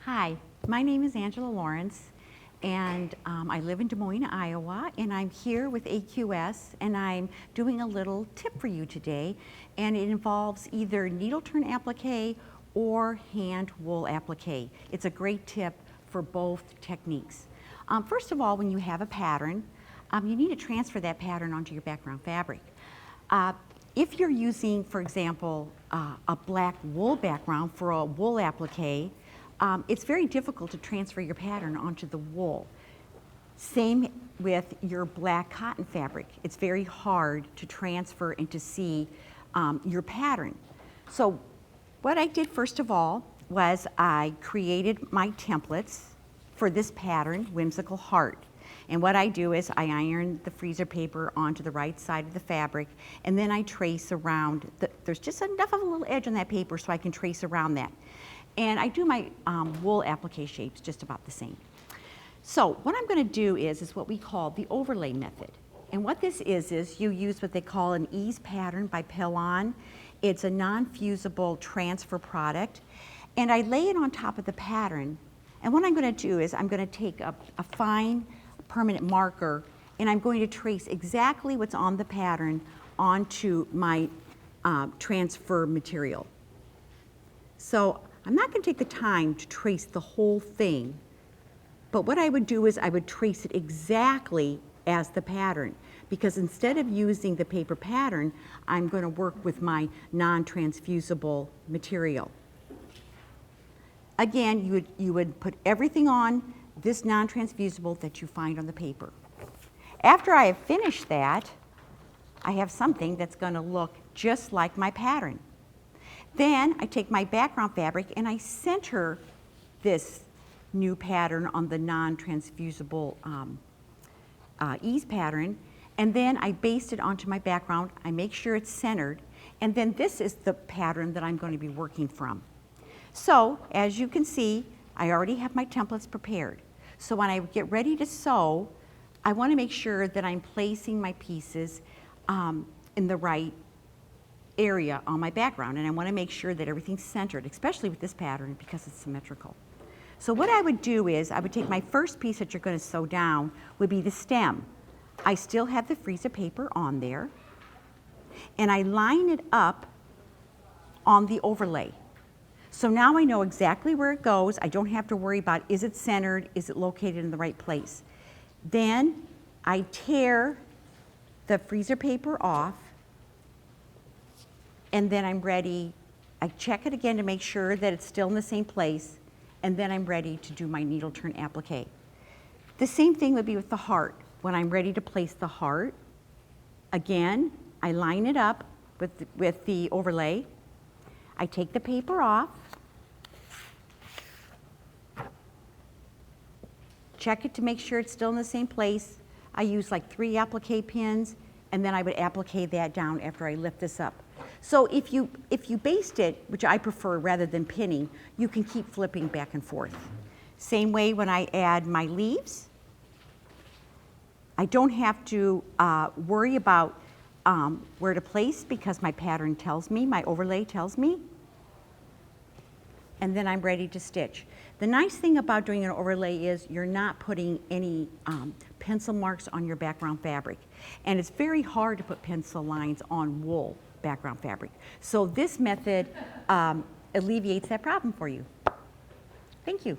Hi, my name is Angela Lawrence, and I live in Des Moines, Iowa, and I'm here with AQS, and I'm doing a little tip for you today, and it involves either needle turn applique or hand wool applique. It's a great tip for both techniques. First of all, when you have a pattern, you need to transfer that pattern onto your background fabric. If you're using, for example, a black wool background for a wool applique, it's very difficult to transfer your pattern onto the wool. Same with your black cotton fabric. It's very hard to transfer and to see your pattern. So what I did first of all was I created my templates for this pattern, Whimsical Heart. And what I do is I iron the freezer paper onto the right side of the fabric, and then I trace around. There's just enough of a little edge on that paper so I can trace around that. And I do my wool applique shapes just about the same. So what I'm going to do is what we call the overlay method. And what this is you use what they call an ease pattern by Pillon. It's a non-fusible transfer product. And I lay it on top of the pattern. And what I'm going to do is I'm going to take a fine permanent marker, and I'm going to trace exactly what's on the pattern onto my transfer material. So I'm not going to take the time to trace the whole thing, but what I would do is I would trace it exactly as the pattern, because instead of using the paper pattern, I'm going to work with my non-transfusible material. Again, you would put everything on this non-transfusible that you find on the paper. After I have finished that, I have something that's going to look just like my pattern. Then I take my background fabric and I center this new pattern on the non-transfusible ease pattern, and then I baste it onto my background. I make sure it's centered, and then this is the pattern that I'm going to be working from. So as you can see, I already have my templates prepared. So when I get ready to sew, I want to make sure that I'm placing my pieces in the right area on my background, and I want to make sure that everything's centered, especially with this pattern because it's symmetrical. So what I would do is I would take my first piece that you're going to sew down would be the stem. I still have the freezer paper on there, and I line it up on the overlay. So now I know exactly where it goes. I don't have to worry about, is it centered, is it located in the right place. Then I tear the freezer paper off, and then I'm ready. I check it again to make sure that it's still in the same place, and then I'm ready to do my needle turn applique. The same thing would be with the heart. When I'm ready to place the heart, again, I line it up with the overlay. I take the paper off, check it to make sure it's still in the same place. I use like 3 applique pins, and then I would applique that down after I lift this up. So if you baste it, which I prefer rather than pinning, you can keep flipping back and forth. Same way when I add my leaves. I don't have to worry about where to place because my pattern tells me, my overlay tells me, and then I'm ready to stitch. The nice thing about doing an overlay is you're not putting any pencil marks on your background fabric, and it's very hard to put pencil lines on wool background fabric. So this method alleviates that problem for you. Thank you.